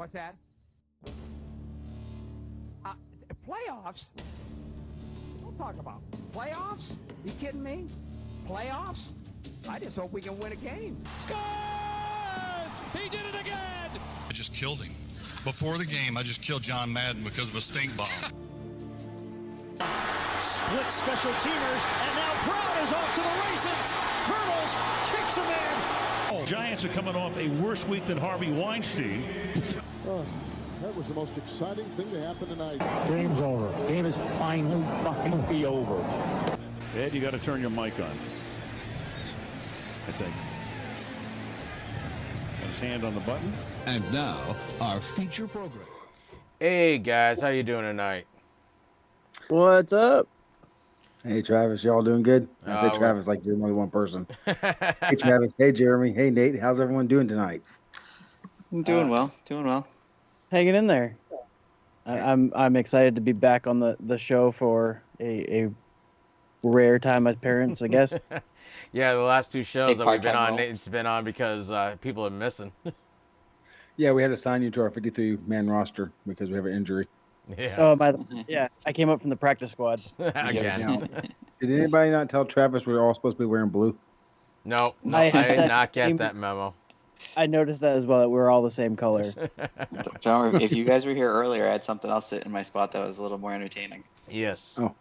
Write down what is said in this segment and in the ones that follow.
What's that? Playoffs? Don't talk about playoffs. You kidding me? Playoffs? I just hope we can win a game. Scores! He did it again! I just killed him. Before the game, I just killed John Madden because of a stink bomb. Split special teamers, and now Brown is off to the races. Hurdles, kicks him in. Giants are coming off a worse week than Harvey Weinstein. Oh, that was the most exciting thing to happen tonight. Game's over. Game is finally over. Ed, you got to turn your mic on. I think. Got his hand on the button. And now, our feature program. Hey guys, how you doing tonight? What's up? Hey Travis, y'all doing good? I say Travis like you're only one person. Hey Travis, hey Jeremy, hey Nate, how's everyone doing tonight? I'm doing well, Hanging in there. I'm excited to be back on the show for a rare time appearance, I guess. Yeah, the last two shows that we've been on, it's been on because people are missing. Yeah, we had to sign you to our 53-man roster because we have an injury. Yeah. Oh, yeah, I came up from the practice squad. Again. Now, did anybody not tell Travis we're all supposed to be wearing blue? No, I did not get that memo. I noticed that as well, that we're all the same color. John, if you guys were here earlier, I had something else sit in my spot that was a little more entertaining. Yes. Oh.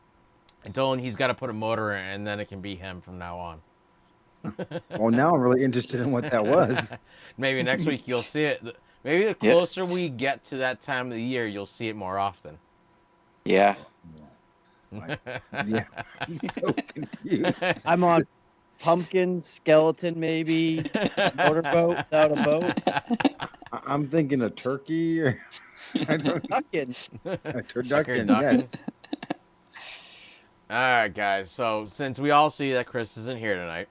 I told him he's got to put a motor in, and then it can be him from now on. Well, now I'm really interested in what that was. Maybe next week you'll see it. Maybe the closer we get to that time of the year, you'll see it more often. Yeah. Yeah. I'm so confused. I'm on pumpkin, skeleton, maybe, motorboat without a boat. I'm thinking a turkey or I don't know. Turducken. A turducken, Turducken. yes. All right, guys. So since we all see that Chris isn't here tonight,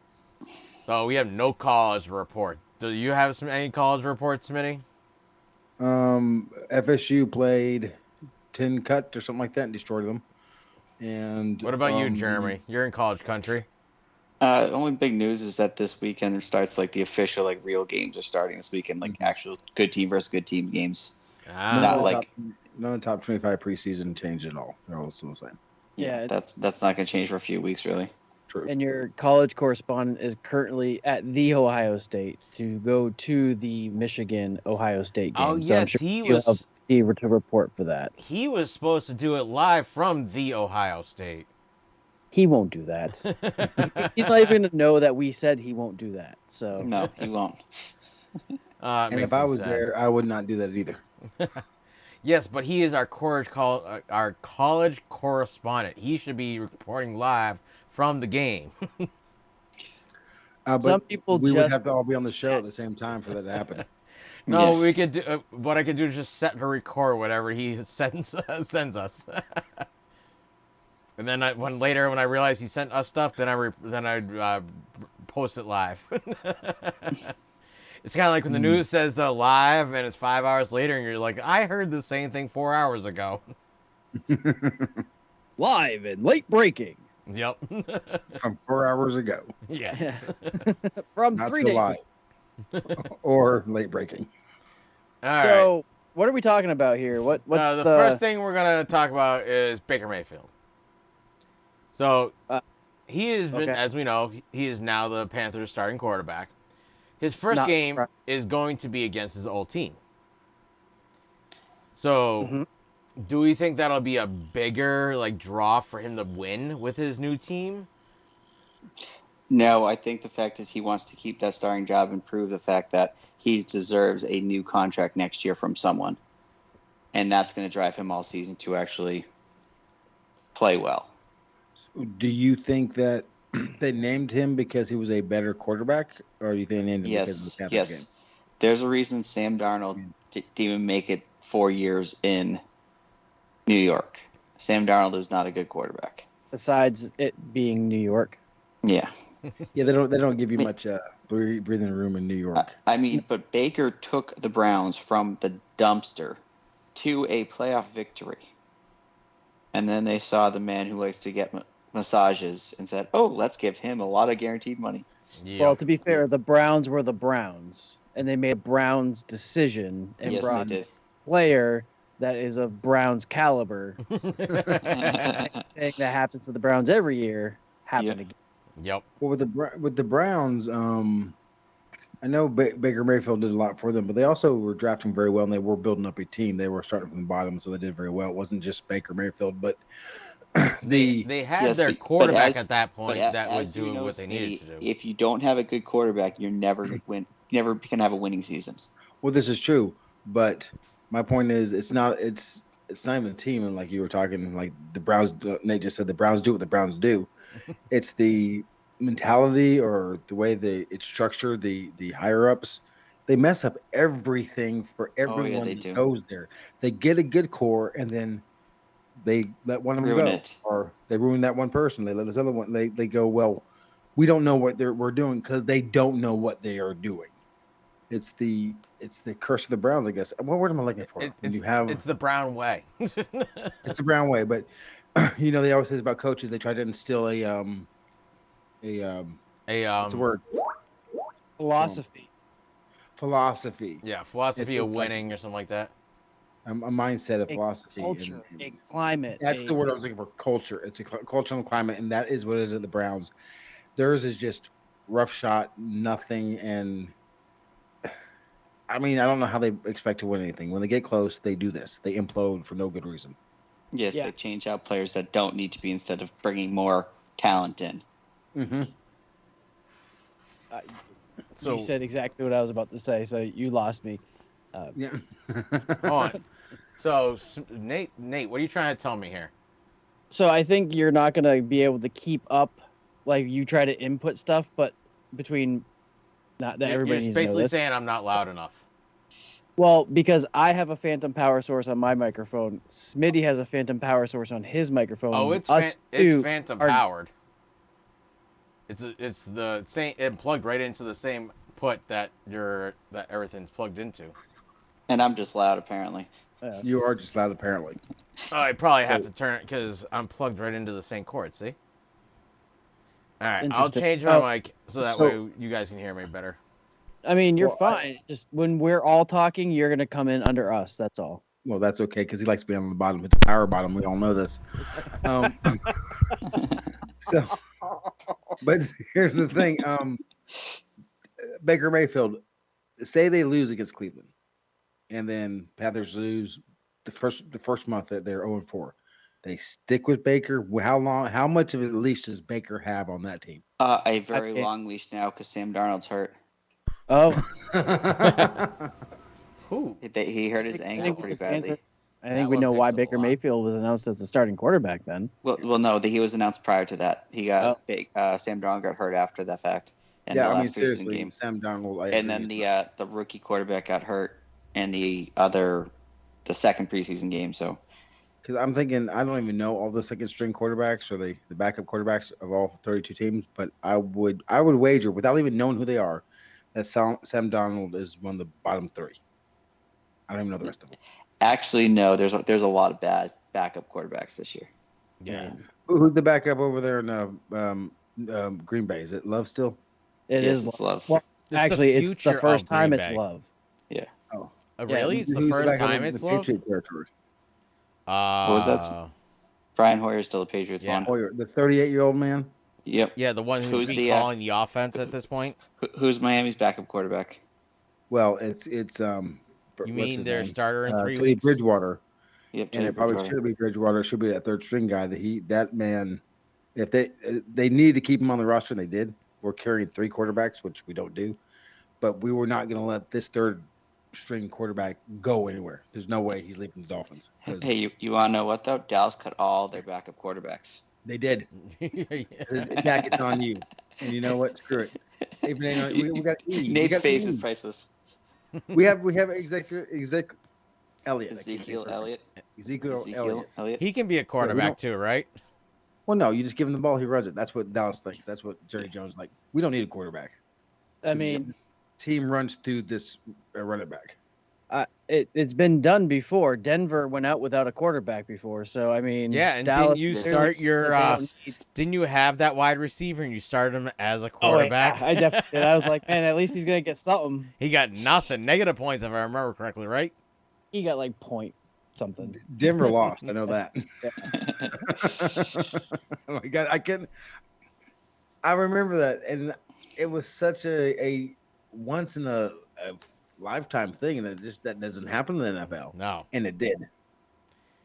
so we have no college report. Do you have any college reports, Smitty? FSU played 10 cut or something like that and destroyed them. And What about you, Jeremy? You're in college country. Only big news is that this weekend there starts like the official like real games are starting this weekend, like actual good team versus good team games. None of the top 25 preseason changed at all. They're all still the same. Yeah, that's not going to change for a few weeks, really. True. And your college correspondent is currently at the Ohio State to go to the Michigan-Ohio State game. Oh, so I'm yes, sure he he'll was have to report for that. He was supposed to do it live from the Ohio State. He won't do that. He's not even going to know that we said he won't do that. So No, he won't. And if I was there, I would not do that either. Yes, but he is our college correspondent. He should be reporting live from the game. But some people we would have to all be on the show at the same time for that to happen. No, we could do. What I could do is just set to record whatever he sends us. And then when I realize he sent us stuff, then I post it live. It's kind of like when the news says the live and it's 5 hours later and you're like, I heard the same thing 4 hours ago. live and late breaking. Yep. From 4 hours ago. Yes. From Not 3 so days live. Or late breaking. All right. So, what are we talking about here? What's the first thing we're going to talk about is Baker Mayfield. So, he has been, as we know, he is now the Panthers' starting quarterback. His first game is going to be against his old team. So, do we think that'll be a bigger draw for him to win with his new team? No, I think the fact is he wants to keep that starting job and prove the fact that he deserves a new contract next year from someone. And that's going to drive him all season to actually play well. Do you think that they named him because he was a better quarterback, or do you think they named him because of the Panthers game? There's a reason Sam Darnold didn't even make it 4 years in New York. Sam Darnold is not a good quarterback. Besides it being New York. Yeah. Yeah, they don't give you much breathing room in New York. But Baker took the Browns from the dumpster to a playoff victory. And then they saw the man who likes to get massages and said, oh, let's give him a lot of guaranteed money. Yep. Well, to be fair, the Browns were the Browns, and they made a Browns decision and Yes, brought they did. player that is of Browns caliber. Thing that happens to the Browns every year happened again. Yep. Well, with the Browns, I know Baker Mayfield did a lot for them, but they also were drafting very well, and they were building up a team. They were starting from the bottom, so they did very well. It wasn't just Baker Mayfield, but they had their quarterback at that point that would do what they needed to do. If you don't have a good quarterback, you're never never can have a winning season. Well, this is true, but my point is, it's not even a team. And like you were talking, like the Browns, Nate just said, the Browns do what the Browns do. It's the mentality or the way it's structured. The higher ups, they mess up everything for everyone that goes there. They get a good core, and then they let one of them go, or they ruin that one person. They let this other one. They go, well, we don't know what we're doing, because they don't know what they are doing. It's the curse of the Browns, I guess. What word am I looking for? It's the Brown way. It's the Brown way, but they always say about coaches, they try to instill what's the word? Philosophy. Philosophy. Yeah, philosophy of winning or something like that. A mindset of philosophy. Culture, a climate. That's the word I was looking for, culture. It's a cultural climate, and that is what it is at the Browns. Theirs is just rough shot, nothing, and I mean, I don't know how they expect to win anything. When they get close, they do this. They implode for no good reason. Yes, they change out players that don't need to be instead of bringing more talent in. Mm-hmm. So you said exactly what I was about to say, so you lost me. Yeah. On. So, Nate, what are you trying to tell me here? So I think you're not going to be able to keep up, like you try to input stuff, but between not that everybody You're basically saying I'm not loud enough. Well, because I have a phantom power source on my microphone. Smitty has a phantom power source on his microphone. Oh, it's phantom powered. It's the same. It plugged right into the same put that everything's plugged into. And I'm just loud, apparently. You are just loud, apparently. I probably have to turn it because I'm plugged right into the same cord. See. All right, I'll change my mic so that way you guys can hear me better. I mean, you're fine. Just when we're all talking, you're gonna come in under us. That's all. Well, that's okay because he likes to be on the bottom. It's the power bottom. We all know this. So, but here's the thing. Baker Mayfield, say they lose against Cleveland, and then Panthers lose the first month that they're 0-4. They stick with Baker. How long? How much of a leash does Baker have on that team? A very long leash now because Sam Darnold's hurt. Oh. Who? He hurt his ankle pretty badly. I think we know why Baker Mayfield was announced as the starting quarterback then. Well, no, he was announced prior to that. He got Sam Darnold got hurt after the fact. In the last preseason game. Sam Darnold. And then the rookie quarterback got hurt in the second preseason game. So, because I'm thinking, I don't even know all the second string quarterbacks or the backup quarterbacks of all 32 teams, but I would wager, without even knowing who they are, that Sam Darnold is one of the bottom three. I don't even know the rest of them. Actually, no. There's a lot of bad backup quarterbacks this year. Yeah. Who's the backup over there in Green Bay? Is it Love still? It is Love. Well, actually, it's the first time it's Love. Yeah. Oh. Really? It's the first time it's Love? What was that? Brian Hoyer's still a Patriots one. Hoyer, the 38-year-old man? Yep. Yeah, the one who's calling the offense at this point. Who's Miami's backup quarterback? Well, it's you mean their starter in 3 weeks? Bridgewater. Yep. And it probably should be Bridgewater. Should be that third string guy. That man. If they needed to keep him on the roster, and they did. We're carrying 3 quarterbacks, which we don't do, but we were not going to let this third string quarterback go anywhere. There's no way he's leaving the Dolphins. Hey, you want to know what though? Dallas cut all their backup quarterbacks. They did. Jack, it's on you. And you know what? Screw it. We got E. Nate's face is priceless. We have Ezekiel Elliott. Ezekiel Elliott. He can be a quarterback too, right? Well, no, you just give him the ball, he runs it. That's what Dallas thinks. That's what Jerry Jones like. We don't need a quarterback. I mean, team runs through this running back. It's been done before. Denver went out without a quarterback before, so I mean, yeah. And Dallas, didn't you start your? Didn't you have that wide receiver and you started him as a quarterback? Oh, I definitely did. I was like, man, at least he's gonna get something. He got nothing. Negative points, if I remember correctly, right? He got like point something. Denver lost. I know that. Oh my God, I remember that, and it was such a once in a lifetime thing, and that doesn't happen in the NFL. No, and it did.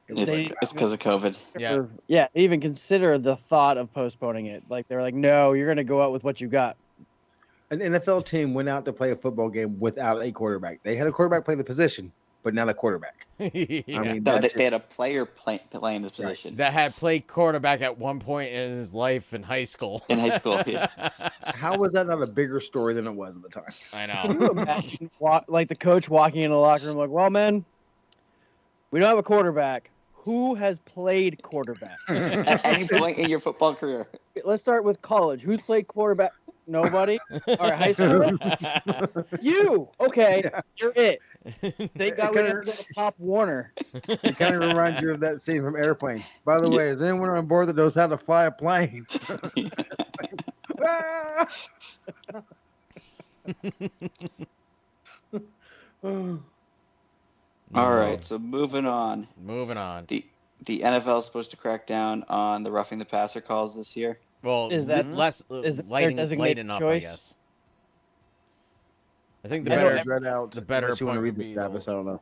It's because of COVID. Yeah. They even consider the thought of postponing it. Like they're like, no, you're going to go out with what you got. An NFL team went out to play a football game without a quarterback. They had a quarterback play the position, but not a quarterback. Yeah. I mean, No, they had a player playing this position. that had played quarterback at one point in his life in high school. In high school, yeah. How was that not a bigger story than it was at the time? I Can know. you imagine like the coach walking in the locker room like, well, man, we don't have a quarterback. Who has played quarterback? At any point in your football career. Let's start with college. Who's played quarterback? Nobody? All right, high school? You! Okay, Yeah. you're it. Thank God we didn't go to Pop Warner. It kind of reminds you of that scene from Airplane. By the way, is anyone on board that knows how to fly a plane? Ah! All right, so moving on. Moving on. The NFL is supposed to crack down on the roughing the passer calls this year. Well, Is that- less is it their lighting designated up, choice? I guess. I think the I better know it's read out. the better Unless you want to point read would this, be Travis. I don't know.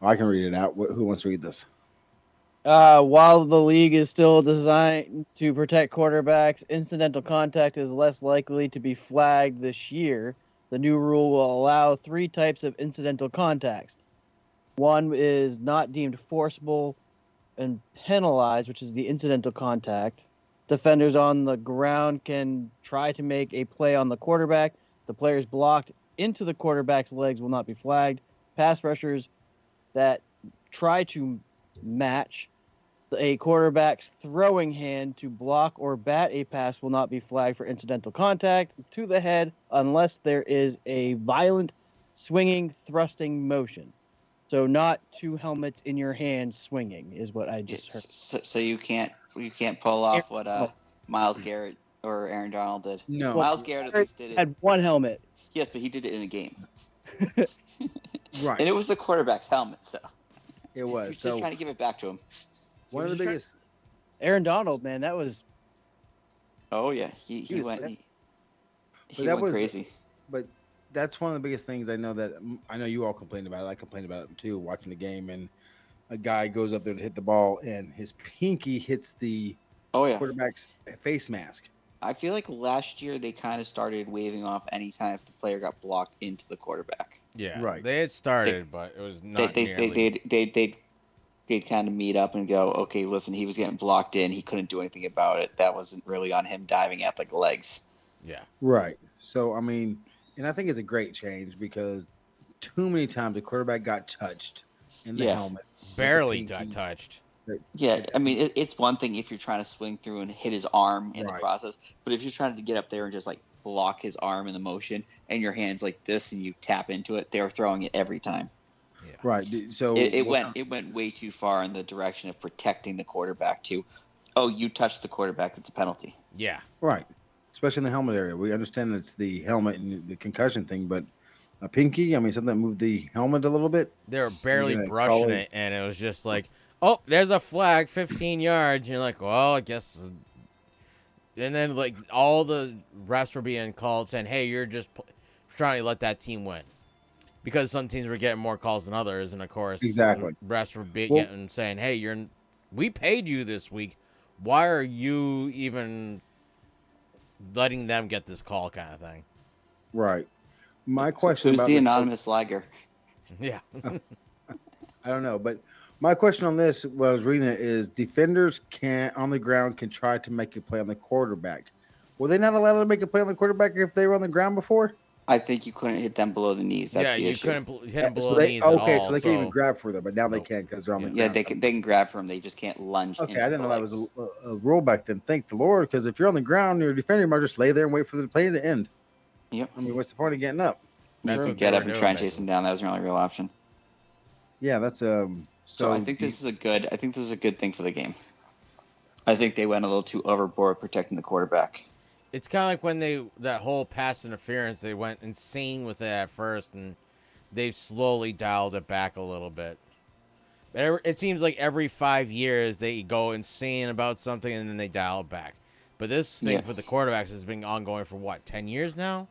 I can read it out. Who wants to read this? While the league is still designed to protect quarterbacks, incidental contact is less likely to be flagged this year. The new rule will allow 3 types of incidental contacts. One is not deemed forcible and penalized, which is the incidental contact. Defenders on the ground can try to make a play on the quarterback. The players blocked into the quarterback's legs will not be flagged. Pass rushers that try to match a quarterback's throwing hand to block or bat a pass will not be flagged for incidental contact to the head unless there is a violent swinging, thrusting motion. So not 2 helmets in your hand swinging is what I just heard. So you can't pull off what Myles Garrett or Aaron Donald did. No. Myles Garrett at least did it. Had 1 helmet. Yes, but he did it in a game. Right. And it was the quarterback's helmet, so It was. you're just trying to give it back to him. One of the biggest. Aaron Donald, man, that was Oh yeah, he went that was- crazy. But that's one of the biggest things I know you all complained about it. I complained about it too, watching the game, and a guy goes up there to hit the ball, and his pinky hits the Oh yeah. quarterback's face mask. I feel like last year they kind of started waving off anytime if the player got blocked into the quarterback. Yeah, Right. They had started, but it was not nearly. They'd kind of meet up and go, okay, listen, he was getting blocked in. He couldn't do anything about it. That wasn't really on him diving at the legs. Yeah. Right. So I mean, and I think it's a great change because too many times the quarterback got touched in the helmet. Barely with the got pinky. touched. Yeah, I mean, it's one thing if you're trying to swing through and hit his arm in the Right. process, but if you're trying to get up there and just like block his arm in the motion and your hand's like this and you tap into it, they're throwing it every time. Right. So It went way too far in the direction of protecting the quarterback to, oh, you touched the quarterback, it's a penalty. Yeah. Right. Especially in the helmet area. We understand it's the helmet and the concussion thing, but a pinky, I mean, something that moved the helmet a little bit. They were barely gonna brushing call it, and it was just like, oh, there's a flag, 15 yards. You're like, well, I guess. And then, like, all the refs were being called saying, hey, you're just trying to let that team win. Because some teams were getting more calls than others, and of course, Exactly. the refs were getting saying, "Hey, we paid you this week. Why are you even letting them get this call?" Kind of thing. Right. My question Who's about the this- anonymous liger? Yeah. I don't know, but my question on this, when I was reading it, is defenders on the ground can try to make a play on the quarterback. Were they not allowed to make a play on the quarterback if they were on the ground before? I think you couldn't hit them below the knees. That's the issue. couldn't hit them below So the they, knees okay, at all. so they can even grab for them, but now they Nope. can't because they're on the Yeah, ground. they can grab for him. They just can't lunge. Okay, into I didn't the know that legs. was a rule back then. Thank the Lord, because if you're on the ground, you're a defender, you might just lay there and wait for the play to end. Yep. I mean, what's the point of getting up? That's what Get they up were and doing, try and chase basically. him down. That was your only real option. Yeah, that's So I think this is a good. I think this is a good thing for the game. I think they went a little too overboard protecting the quarterback. It's kind of like when that whole pass interference, they went insane with it at first, and they've slowly dialed it back a little bit. It seems like every 5 years they go insane about something and then they dial it back. But this thing for the quarterbacks has been ongoing for what, 10 years now?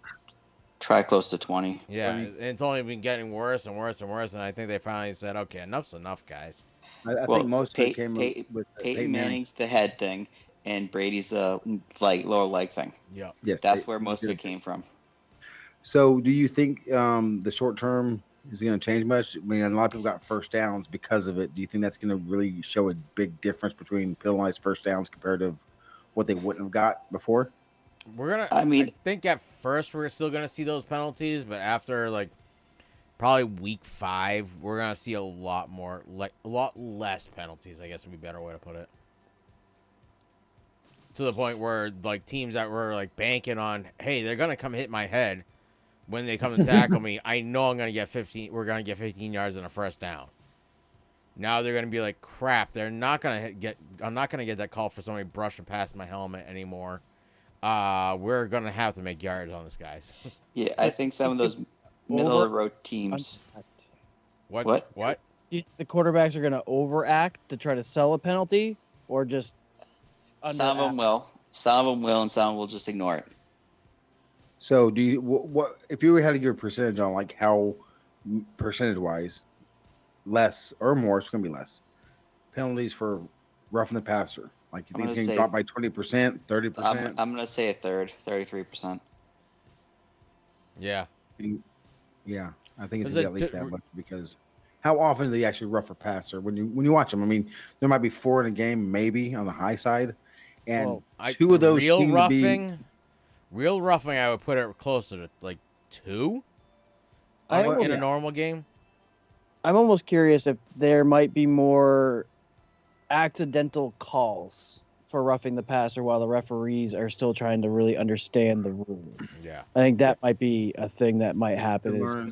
Try close to 20. Yeah, and it's only been getting worse and worse and worse. And I think they finally said, okay, enough's enough, guys. I think most of it came with Peyton Manning's the head thing, and Brady's the lower leg thing. Yeah, yes, that's where most of it came from. So, do you think the short term is going to change much? I mean, a lot of people got first downs because of it. Do you think that's going to really show a big difference between penalized first downs compared to what they wouldn't have got before? I think at first we're still gonna see those penalties, but after probably week 5, we're gonna see a lot less penalties. I guess would be a better way to put it. To the point where teams that were banking on, hey, they're gonna come hit my head when they come to tackle me. I know I'm gonna get 15. We're gonna get 15 yards and a first down. Now they're gonna be like, crap. They're not gonna get. I'm not gonna get that call for somebody brushing past my helmet anymore. We're going to have to make yards on this, guys. Yeah, I think some of those middle-of-the-road teams. What? Do you think the quarterbacks are going to overact to try to sell a penalty, or just some of them will. Some of them will, and some will just ignore it. So, do you what if you had to give a percentage on how percentage-wise, less or more? It's going to be less penalties for roughing the passer. You think it's going to drop by 20%, 30%? I'm going to say a third, 33%. Yeah. Yeah, I think it's going to be at least that much, because how often do they actually rough a passer when you watch them? I mean, there might be 4 in a game, maybe on the high side, and 2 of those real roughing. Real roughing, I would put it closer to 2 in a normal game. I'm almost curious if there might be more accidental calls for roughing the passer while the referees are still trying to really understand the rule. Yeah, I think that might be a thing that might happen.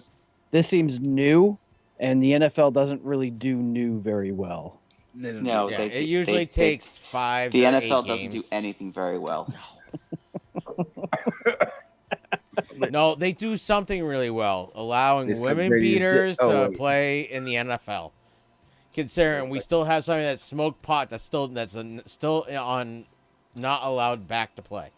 This seems new, and the NFL doesn't really do new very well. No, it usually takes 5. The NFL games. doesn't do anything very well. No, they do something really well, allowing women beaters to play in the NFL. Considering we still have something that's smoked pot that's still on not allowed back to play.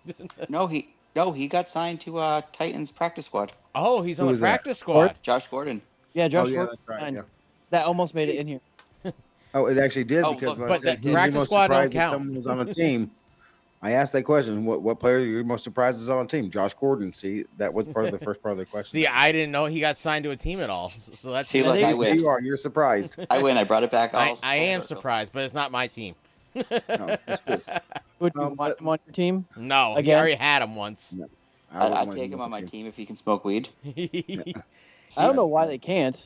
No, he got signed to Titans practice squad. Oh, he's on the practice squad. Josh Gordon. Yeah, Josh Gordon. That's right, yeah. That almost made it in here. Oh, it actually did, because but the practice squad don't count. Someone was on a team. I asked that question. What player are you most surprised is on a team? Josh Gordon. See, that was part of the first part of the question. See, I didn't know he got signed to a team at all. So that's see. Look, I win. You're surprised. I win. I brought it back. I am surprised, but it's not my team. No, that's good. Would you want him on your team? No, Again? he already had him once. No, I'd take him on my team if he can smoke weed. I don't know why they can't.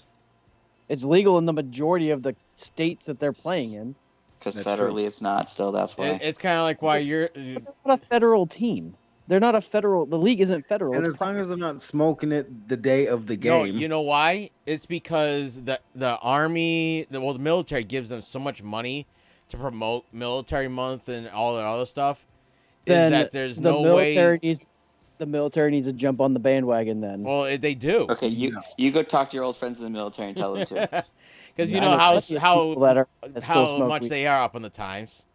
It's legal in the majority of the states that they're playing in. Because federally it's not. Still, that's why. It's kind of like why you're not a federal team. They're not a federal. The league isn't federal. And as long as they're not smoking it the day of the game. No, you know why? It's because the army, the military gives them so much money to promote Military Month and all that other stuff. Is that there's no way the military needs to jump on the bandwagon then. Well, they do. Okay, you go talk to your old friends in the military and tell them to. Because you know how much they are up on the times.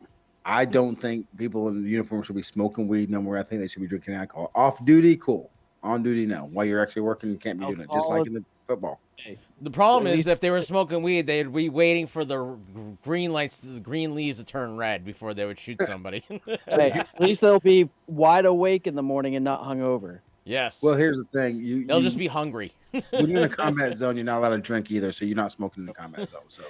I don't think people in uniform should be smoking weed no more. I think they should be drinking alcohol. Off duty, cool. On duty, no. While you're actually working, you can't be doing it. Just like in the football. The problem is if they were smoking weed, they'd be waiting for the green leaves to turn red before they would shoot somebody. Hey, at least they'll be wide awake in the morning and not hungover. Yes. Well, here's the thing. They'll just be hungry. When you're in a combat zone, you're not allowed to drink either, so you're not smoking in the combat zone. So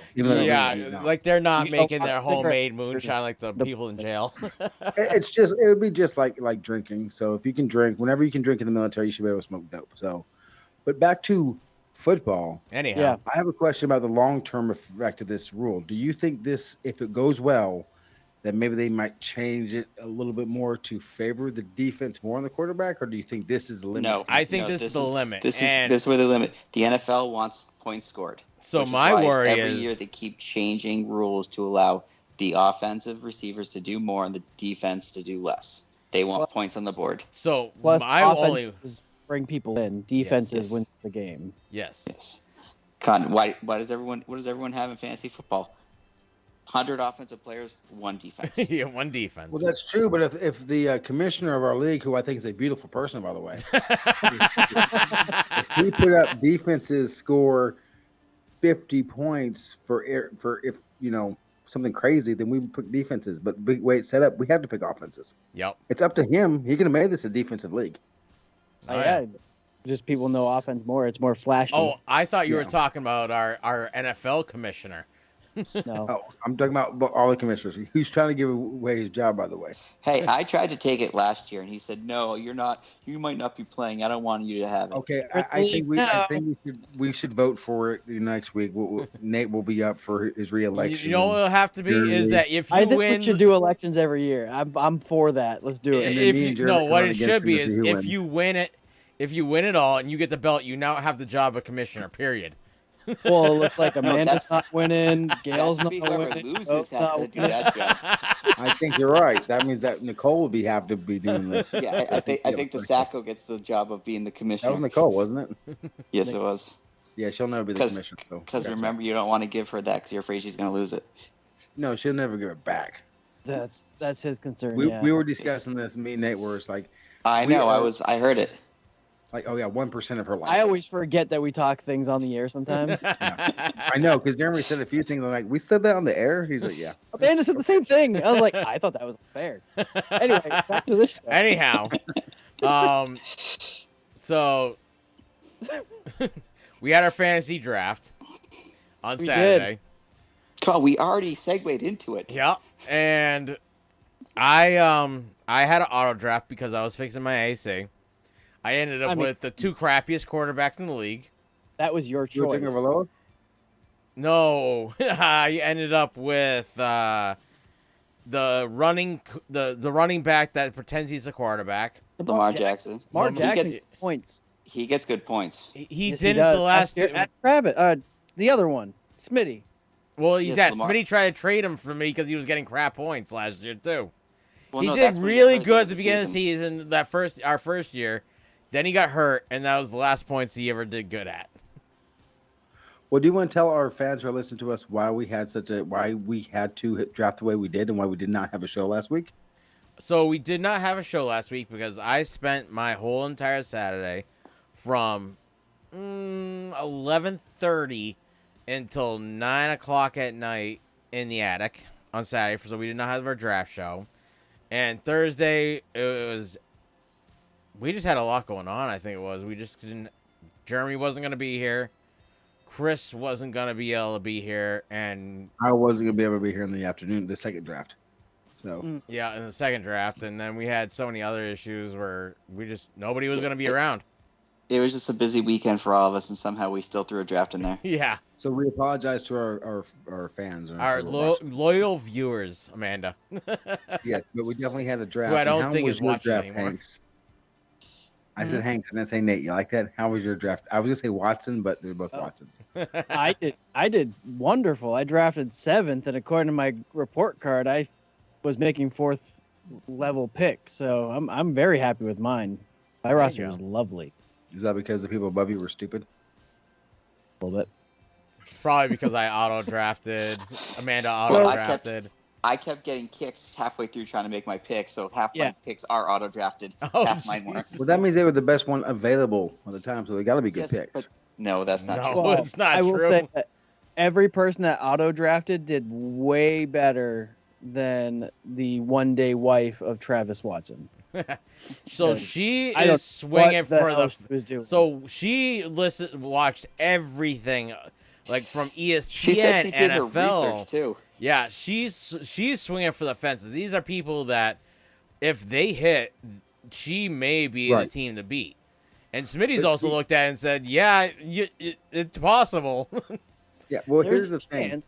like they're not making their homemade moonshine like the people in jail. It would be just like drinking. So if you can drink, whenever you can drink in the military, you should be able to smoke dope. So, but back to football. Anyhow, I have a question about the long-term effect of this rule. Do you think this, if it goes well, that maybe they might change it a little bit more to favor the defense more on the quarterback, or do you think this is the limit? No, I think this is the limit. This is where the limit. The NFL wants points scored. So my worry is every year they keep changing rules to allow the offensive receivers to do more and the defense to do less. They want points on the board. So Plus, my only is bring people in. Defenses Yes. win the game. Yes. Con, why does everyone? What does everyone have in fantasy football? 100 offensive players, 1 defense. Yeah, 1 defense. Well, that's true, but if the commissioner of our league, who I think is a beautiful person, by the way, if he put up defenses score 50 points for if something crazy, then we pick defenses. But the way it's set up, we have to pick offenses. Yep. It's up to him. He can have made this a defensive league. Yeah. Just people know offense more. It's more flashy. Oh, I thought you were talking about our NFL commissioner. No. Oh, I'm talking about all the commissioners. Who's trying to give away his job, by the way? Hey, I tried to take it last year, and he said, "No, you're not. You might not be playing. I don't want you to have it." Okay, I think we should vote for it next week. Nate will be up for his re-election. You know what it'll have to be is that if you I think win, we should do elections every year. I'm for that. Let's do it. What it should be is if you win it all and you get the belt, you now have the job of commissioner. Period. Well, it looks like Amanda's not winning. Gail's not whoever winning. loses has to do that job. I think you're right. That means that Nicole would have to be doing this. Yeah, I think the Sacco gets the job of being the commissioner. That was Nicole, wasn't it? Yes, it was. Yeah, she'll never be the commissioner. Because remember, you don't want to give her that because you're afraid she's going to lose it. No, she'll never give it back. That's his concern. We were discussing this, me and Nate, where it's like, I know, I heard it. Like, oh yeah, 1% of her life. I always forget that we talk things on the air sometimes. I know, because Jeremy said a few things. I'm like, we said that on the air. He's like, yeah. Amanda said the same thing. I was like, I thought that was fair. Anyway, back to this show. Anyhow, so we had our fantasy draft on Saturday. God, we already segued into it. Yep, and I had an auto draft because I was fixing my AC. I ended up with the 2 crappiest quarterbacks in the league. That was your choice. No, I ended up with the running back that pretends he's a quarterback. Lamar Jackson. Lamar Jackson gets points. He gets good points. He did it the last two. Rabbit. The other one, Smitty. Well, Smitty tried to trade him for me because he was getting crap points last year too. Well, he did really good at the beginning of the season. Our first year. Then he got hurt, and that was the last points he ever did good at. Well, do you want to tell our fans who are listening to us why we had to draft the way we did and why we did not have a show last week? So we did not have a show last week because I spent my whole entire Saturday from 11:30 until 9 o'clock at night in the attic on Saturday, so we did not have our draft show. And Thursday, we just had a lot going on, I think it was. We just didn't... Jeremy wasn't going to be here. Chris wasn't going to be able to be here. And I wasn't going to be able to be here in the afternoon, the second draft. So yeah, in the second draft. And then we had so many other issues where nobody was going to be around. It was just a busy weekend for all of us, and somehow we still threw a draft in there. Yeah. So we apologize to our fans. Our loyal viewers, Amanda. Yes, but we definitely had a draft. Who I don't think is watching anymore. Hanks? I said Hanks, and then say Nate. You like that? How was your draft? I was gonna say Watson, but they're both Watsons. I did wonderful. I drafted 7th, and according to my report card, I was making 4th level picks. So I'm very happy with mine. My roster was lovely. Is that because the people above you were stupid? A little bit. Probably because I auto drafted. Amanda auto drafted. I kept getting kicked halfway through trying to make my picks, so half my picks are auto-drafted. Half mine weren't. Well, that means they were the best one available at the time, so they got to be good picks. But no, that's not true. No, it's not true. I will say that every person that auto-drafted did way better than the one-day wife of Travis Watson. So she is swinging for the... So she watched everything, like from ESPN, she said she did NFL. Her research, too. Yeah, she's swinging for the fences. These are people that, if they hit, she may be the team to beat. And Smitty's also looked at it and said, "Yeah, it's possible." Yeah. Well, here's the thing.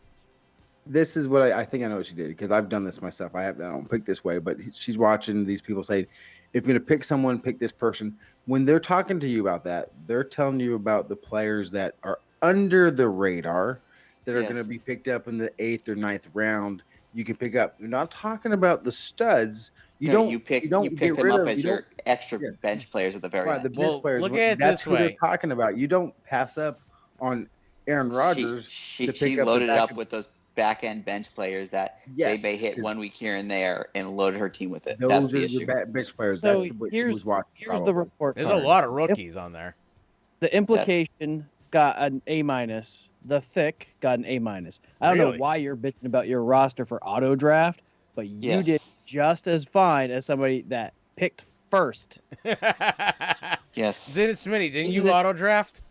This is what I think I know what she did because I've done this myself. I don't pick this way, but she's watching these people say, "If you're gonna pick someone, pick this person." When they're talking to you about that, they're telling you about the players that are under the radar. That are going to be picked up in the 8th or 9th round, you can pick up. You're not talking about the studs. You pick them up as your extra bench players at the very end. The bench players. Look at it that's this who way. they're talking about. You don't pass up on Aaron Rodgers. She loaded it up with those back end bench players that they may hit 1 week here and there, and loaded her team with it. That's the issue. Your bench players. So That's what she was watching. Here's the report. There's a lot of rookies on there. The implication got an A-. The thick got an A-. I don't know why you're bitching about your roster for auto draft, but you did just as fine as somebody that picked first. Yes. Didn't you auto draft?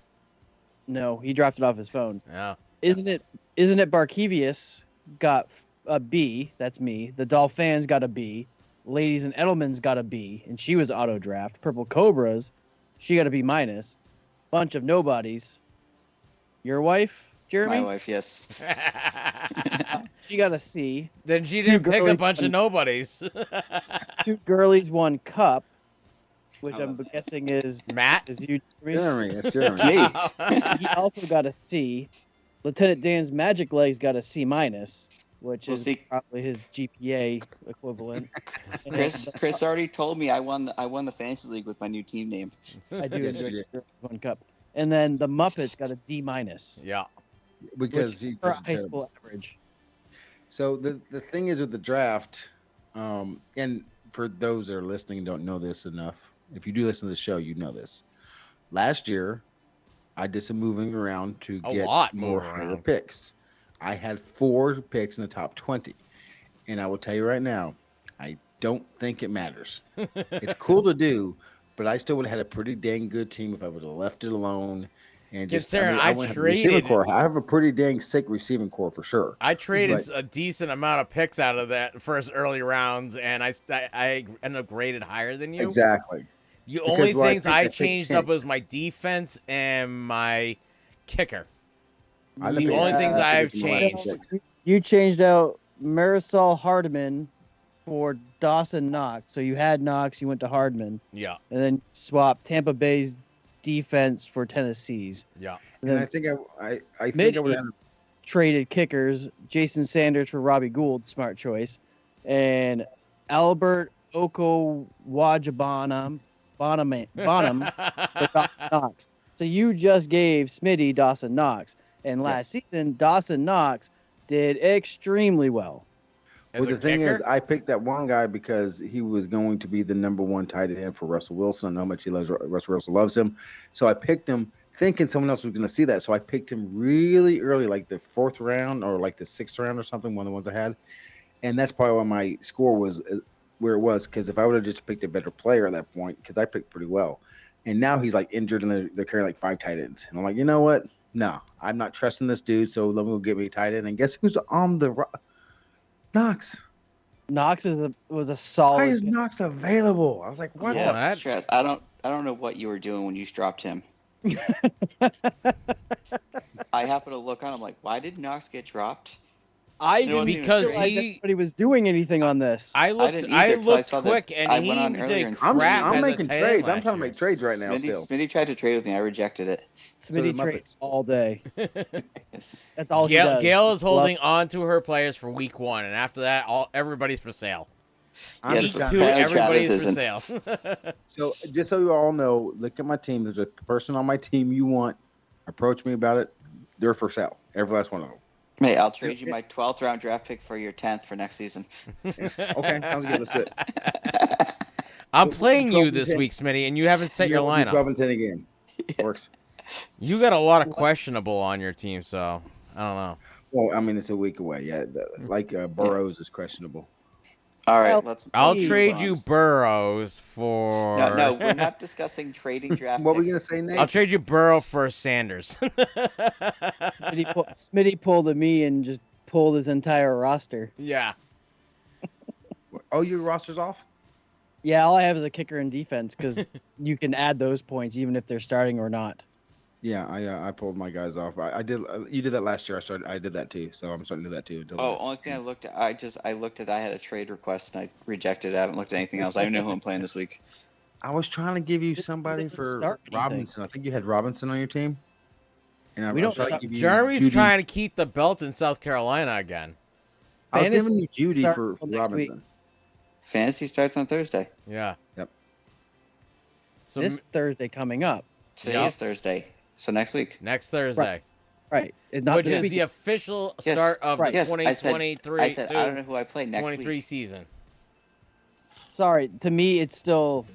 No, he drafted off his phone. Yeah. Isn't it Barkevius got a B? That's me. The Dolphins got a B. Ladies and Edelman's got a B, and she was auto draft. Purple Cobras, she got a B-. Bunch of nobodies. Your wife, Jeremy? My wife, yes. She got a C. Then she didn't pick a bunch of nobodies. 2 girlies, 1 cup, which I'm guessing is Matt. Is you, Jeremy? It's Jeremy. He also got a C. Lieutenant Dan's Magic Legs got a C-, which is probably his GPA equivalent. Chris already told me I won the fantasy league with my new team name. I do enjoy 1 cup. And then the Muppets got a D-. Yeah. Because he's high school average. So the thing is with the draft, and for those that are listening and don't know this enough, if you do listen to the show, you know this. Last year, I did some moving around to get more higher picks. I had 4 picks in the top 20. And I will tell you right now, I don't think it matters. It's cool to do, but I still would have had a pretty dang good team if I would have left it alone. And just, I traded. I have a pretty dang sick receiving core for sure. I traded a decent amount of picks out of that first early rounds, and I ended up graded higher than you. Exactly. The only things I changed up was my defense and my kicker. The only things I've changed. You changed out Marisol Hardman for Dawson Knox. So you had Knox, you went to Hardman. Yeah. And then swapped Tampa Bay's defense for Tennessee's. Yeah. And I think I think I would have traded kickers, Jason Sanders for Robbie Gould, smart choice, and Albert Bonham for Dawson Knox. So you just gave Smitty Dawson Knox, and last season Dawson Knox did extremely well. Well, the thing is, I picked that one guy because he was going to be the #1 tight end for Russell Wilson. I know how much Russell Wilson loves him. So I picked him thinking someone else was going to see that. So I picked him really early, like the 4th round or like the 6th round or something, one of the ones I had. And that's probably why my score was where it was, because if I would have just picked a better player at that point, because I picked pretty well. And now he's like injured and they're carrying like 5 tight ends. And I'm like, you know what? No, I'm not trusting this dude. So let me go get me a tight end. And guess who's on the Knox. Knox was a solid. Why is Knox available? I was like, what? Yeah, stress. I don't know what you were doing when you dropped him. I happened to look on. I'm like, why did Knox get dropped? Because nobody was doing anything on this. I looked quick, and he did crap. I'm making trades. I'm trying to make trades right now. Smitty tried to trade with me. I rejected it. Smitty trades all day. That's all he does. Gail is holding on to her players for week 1, and after that, everybody's for sale. Yes, week 2, everybody's for sale. So just so you all know, look at my team. There's a person on my team you want. Approach me about it. They're for sale. Every last one of them. Hey, I'll trade you my 12th round draft pick for your 10th for next season. Okay, sounds good. Let's do it. I'm playing you this week, Smitty, and you haven't set your lineup. 12 and 10 again. Works. You got a lot of questionable on your team, so I don't know. Well, I mean, it's a week away. Yeah, Burrows is questionable. All right, I'll trade you Burrows for. No, we're not discussing trading draft. What are we gonna say next? I'll trade you Burrow for Sanders. Smitty pulled a me and just pulled his entire roster. Yeah. Oh, your roster's off? Yeah, all I have is a kicker and defense because you can add those points even if they're starting or not. Yeah, I pulled my guys off. I did. You did that last year. I did that too. So I'm starting to do that too. Only thing I looked at. I looked at. I had a trade request and I rejected it. I haven't looked at anything else. I don't know who I'm playing this week. I was trying to give you somebody for Robinson. I think you had Robinson on your team. And Jeremy's trying to keep the belt in South Carolina again. I was giving you Judy for Robinson. Fantasy starts on Thursday. Yeah. Yep. So This Thursday coming up. Today is Thursday, so next week. Next Thursday. Right. Not Which this is week. the official start of the 2023 I said I don't know who I play next 23 week. season. Sorry, to me it's still.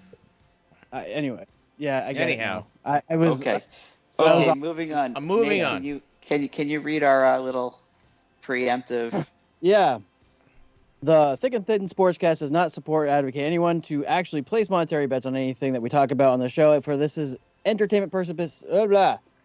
Anyway, yeah. I get Anyhow, it now. I was okay. So Okay, moving on. I'm moving Nate, on. Can you read our little preemptive? Yeah. The Thick and Thin Sportscast does not support or advocate anyone to actually place monetary bets on anything that we talk about on the show. For this is entertainment purposes.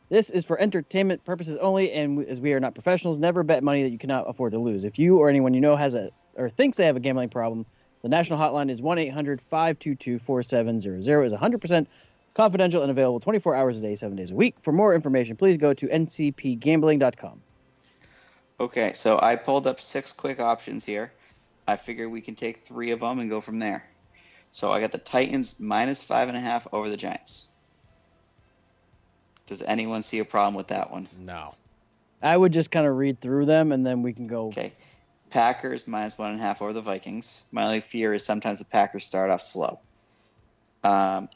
This is for entertainment purposes only, and as we are not professionals, never bet money that you cannot afford to lose. If you or anyone you know has or thinks they have a gambling problem, the national hotline is 1-800-522-4700. It's 100% confidential and available 24 hours a day, 7 days a week. For more information, please go to ncpgambling.com. Okay, so I pulled up 6 quick options here. I figure we can take 3 of them and go from there. So I got the Titans -5.5 over the Giants. Does anyone see a problem with that one? No. I would just kind of read through them, and then we can go. Okay. Packers -1.5 over the Vikings. My only fear is sometimes the Packers start off slow.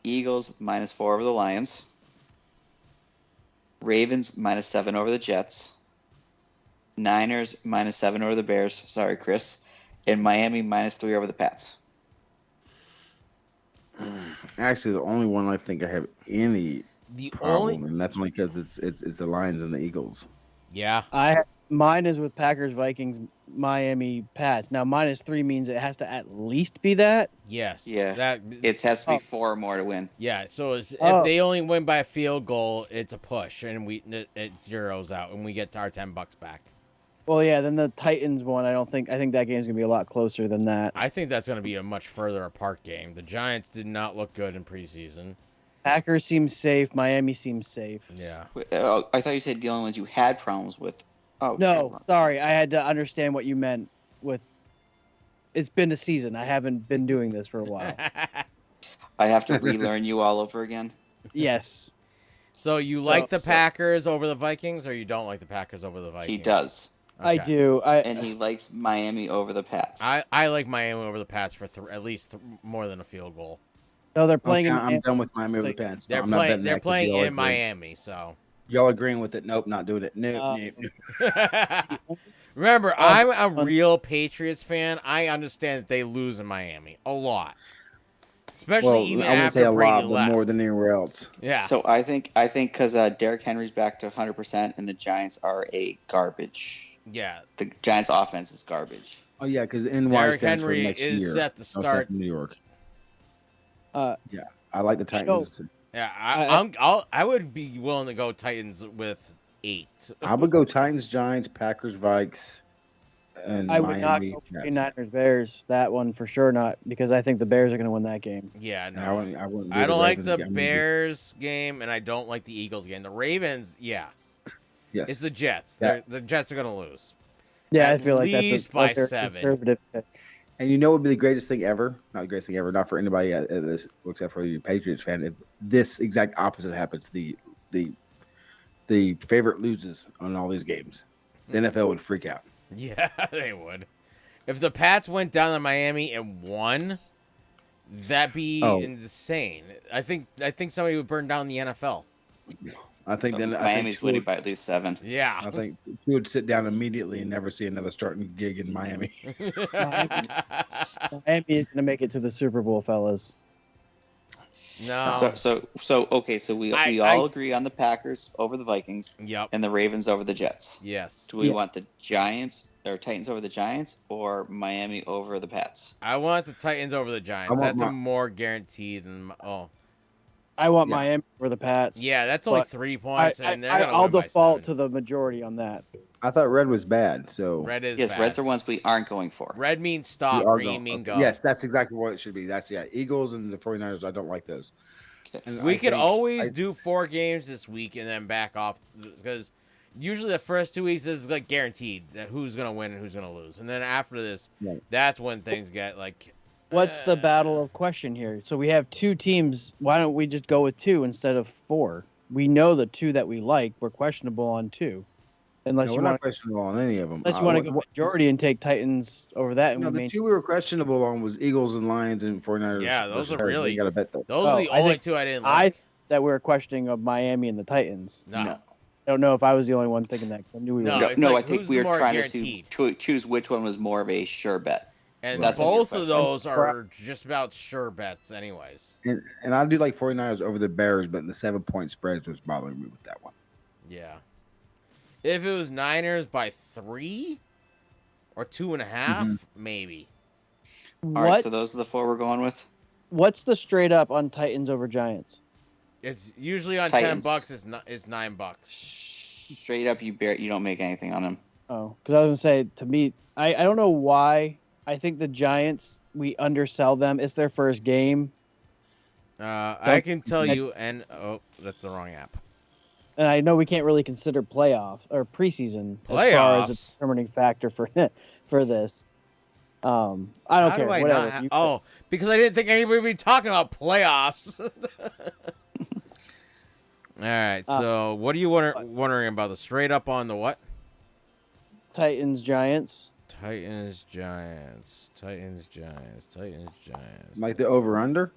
Eagles -4 over the Lions. Ravens -7 over the Jets. Niners -7 over the Bears. Sorry, Chris. And Miami -3 over the Pats. Actually, the only one I think I have any problem, and that's only because it's the Lions and the Eagles. Yeah. Mine is with Packers, Vikings, Miami, Pats. Now -3 means it has to at least be that. Yes. Yeah. It has to be 4 or more to win. Yeah. So if they only win by a field goal, it's a push, and it zeroes out, and we get our $10 back. Well, yeah. Then the Titans one, I think that game's gonna be a lot closer than that. I think that's going to be a much further apart game. The Giants did not look good in preseason. Packers seems safe. Miami seems safe. Yeah. I thought you said the only ones you had problems with. Oh no, sure. sorry. I had to understand what you meant with. It's been a season. I haven't been doing this for a while. I have to relearn you all over again. Yes. So you like the Packers over the Vikings, or you don't like the Packers over the Vikings? He does. Okay. I do. And he likes Miami over the Pats. I like Miami over the Pats for at least more than a field goal. No, they're playing. I'm done with Miami over the Pats. They're playing in Miami, so. Y'all agreeing with it? Nope, not doing it. Nope. Remember, I'm a real Patriots fan. I understand that they lose in Miami a lot, especially even after Brady left. More than anywhere else. Yeah. So I think because Derrick Henry's back to 100%, and the Giants are a garbage. Yeah. The Giants' offense is garbage. Oh yeah, because NY Derrick stands Henry for next is year. set to start New York. Yeah, I like the Titans. Yeah, I would be willing to go Titans with 8. I would go Titans, Giants, Packers, Vikes, and I would Miami. not go Niners, Bears. That one for sure not, because I think the Bears are going to win that game. Yeah, no. I don't like the Bears game, and I don't like the Eagles game. The Ravens, yes. Yes. It's the Jets. Yeah. The Jets are going to lose. Yeah, At I feel like least that's by their 7. conservative pick. And you know what would be the greatest thing ever? Not the greatest thing ever, not for anybody this, except for you Patriots fan. If this exact opposite happens, the favorite loses on all these games, the NFL would freak out. Yeah, they would. If the Pats went down to Miami and won, that'd be insane. I think somebody would burn down the NFL. I think then Miami's winning by at least 7. Yeah. I think you would sit down immediately and never see another starting gig in Miami. Miami is going to make it to the Super Bowl, fellas. No. So we all agree on the Packers over the Vikings. Yep. And the Ravens over the Jets. Yes. Do we want the Giants or Titans over the Giants or Miami over the Pats? I want the Titans over the Giants. That's a more guaranteed than I want Miami over the Pats. Yeah, that's only 3 points, and they're gonna I'll win by default 7. to the majority on that. I thought red was bad, so Red is yes, bad. Reds are ones we aren't going for. Red means stop, green means go. Yes, that's exactly what it should be. That's Eagles and the 49ers, I don't like those. Okay. We could always do 4 games this week and then back off, because usually the first 2 weeks is like guaranteed that who's gonna win and who's gonna lose, and then after this, that's when things get like. What's the battle of question here? So we have 2 teams. Why don't we just go with 2 instead of 4? We know the 2 that we like. We're questionable on 2. Unless No, you we're want not questionable on any of them. unless you want to go majority and take Titans over that. And No, the two we were questionable on was Eagles and Lions and 49ers. Yeah, those are Bears. really. We got to bet those. Those are the only two I didn't like. That we were questioning of Miami and the Titans. No. I don't know if I was the only one thinking that. I knew we were. No, like, I think we were trying to choose which one was more of a sure bet. And That's both of those are just about sure bets anyways. And I do like 49ers over the Bears, but the 7-point spreads was bothering me with that one. Yeah. If it was Niners by 3 or 2.5, maybe. All right, so those are the 4 we're going with. What's the straight up on Titans over Giants? It's usually on Titans. $10. It's $9. Straight up, you don't make anything on them. Oh, because I was gonna say, to me, I don't know why. I think the Giants, we undersell them. It's their first game. I can tell you, and that's the wrong app. And I know we can't really consider playoff or preseason as far as a determining factor for this. I don't care. Whatever. Because I didn't think anybody would be talking about playoffs. All right. So, what are you wondering about? The straight up on the what? Titans, Giants. Titans, Giants. Like the over under?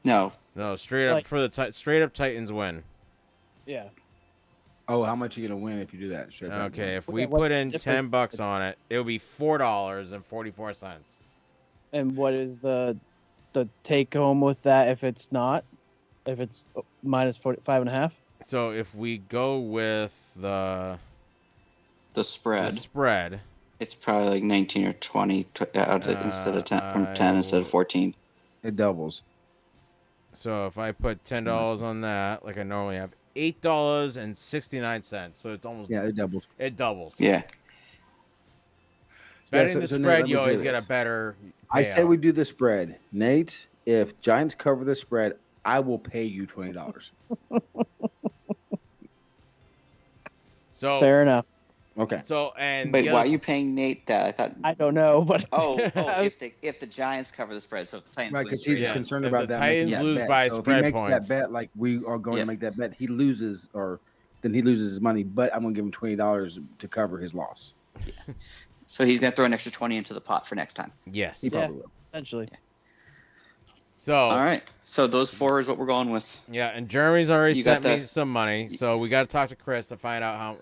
No. Straight up for the straight up Titans win. Yeah. Oh, how much are you gonna win if you do that? Straight up Okay, win? if we put in $10 on it, it would be $4.44. And what is the take home with that if it's not? If it's minus 5.5? So if we go with the spread, it's probably like 19 or 20 instead of 10 from 10 instead of 14. It doubles. So if I put $10 on that, like I normally have, $8.69. So it's almost it doubles. It doubles. Yeah. Betting the spread, you always get a better payout. I say we do the spread, Nate. If Giants cover the spread, I will pay you $20. So fair enough. Okay. So but why are you paying Nate that? I don't know, but if the Giants cover the spread, so if the Titans right, lose, because he's concerned about the that. Titans lose bet. by so spread if he makes points. that bet, like we are going to make that bet, he loses, then he loses his money. But I'm going to give him $20 to cover his loss. Yeah. So he's going to throw an extra 20 into the pot for next time. Yes, he probably will. Essentially. Yeah. So all right, so those 4 is what we're going with. Yeah, and Jeremy's already sent me some money, so we got to talk to Chris to find out how.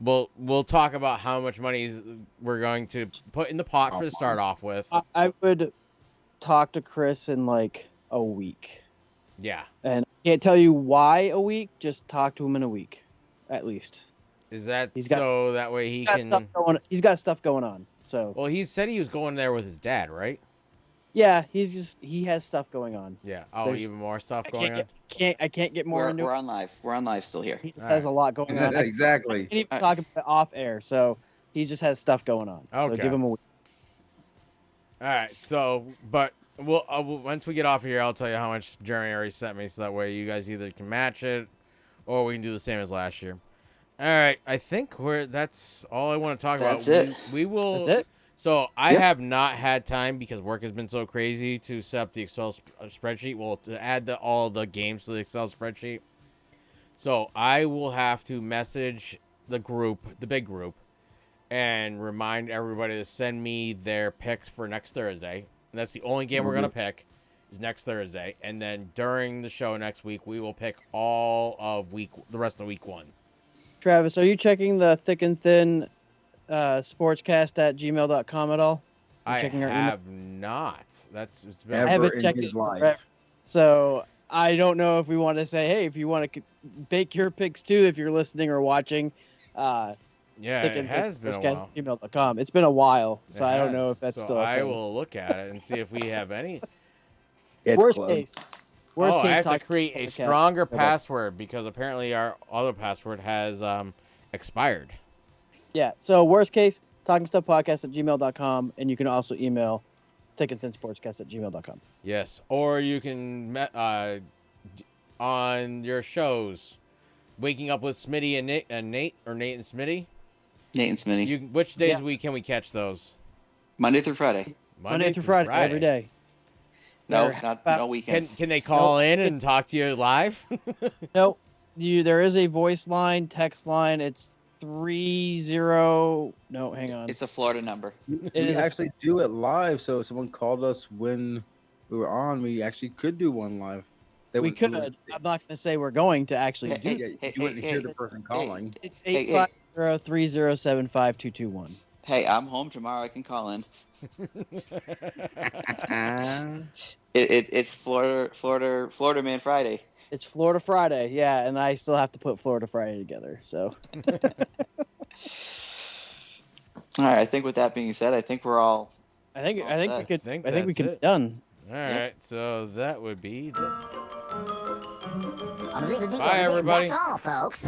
We'll talk about how much money we're going to put in the pot for to start off with. I would talk to Chris in like a week. Yeah. And I can't tell you why a week. Just talk to him in a week, at least. Is that so that way he can? He's got stuff going on. So. Well, he said he was going there with his dad, right? Yeah, he has stuff going on. Yeah. Oh, even more stuff going on. I can't get more into it. We're on live. We're on live still here. He just has a lot going on. Exactly. I can't even talk about it off air, so he just has stuff going on. Okay. So give him a week. All right. So, but we'll once we get off here, I'll tell you how much Jeremy already sent me, so that way you guys either can match it, or we can do the same as last year. All right. I think that's all I want to talk about. That's it. We will. That's it. So I have not had time because work has been so crazy to set up the Excel spreadsheet. Well, to add all the games to the Excel spreadsheet. So I will have to message the big group, and remind everybody to send me their picks for next Thursday. And that's the only game we're gonna pick is next Thursday. And then during the show next week, we will pick all of the rest of week 1. Travis, are you checking the Thick and Thin sportscast@gmail.com at all? I have not. It's been I haven't checked it forever. So I don't know if we want to say, hey, if you want to bake your picks too, if you're listening or watching. Yeah, it has been a while. Gmail.com. It's been a while, so I don't know if that's still. I will look at it and see if we have any. Worst case. I have to create a stronger password because apparently our other password has expired. Yeah, so worst case, talkingstuffpodcast@gmail.com, and you can also email thickandthinsportscast@gmail.com. Yes, or you can on your shows, Waking Up with Smitty and Nate, or Nate and Smitty. Nate and Smitty. Which days can we catch those? Monday through Friday. Monday through Friday, every day. No, no weekends. Can they call in and talk to you live? No, there is a voice line, text line. It's No, hang on. It's a Florida number. We actually do it live. So if someone called us when we were on, we actually could do one live. We could. I'm not going to say we're going to actually do it. You wouldn't hear the person calling. It's 850-307-5221. Hey, I'm home tomorrow. I can call in. It's Florida Man Friday. It's Florida Friday, yeah, and I still have to put Florida Friday together. So. All right. I think with that being said, I think we're all. I think we could be done. All right, so that would be this. Bye, everybody. That's all, folks.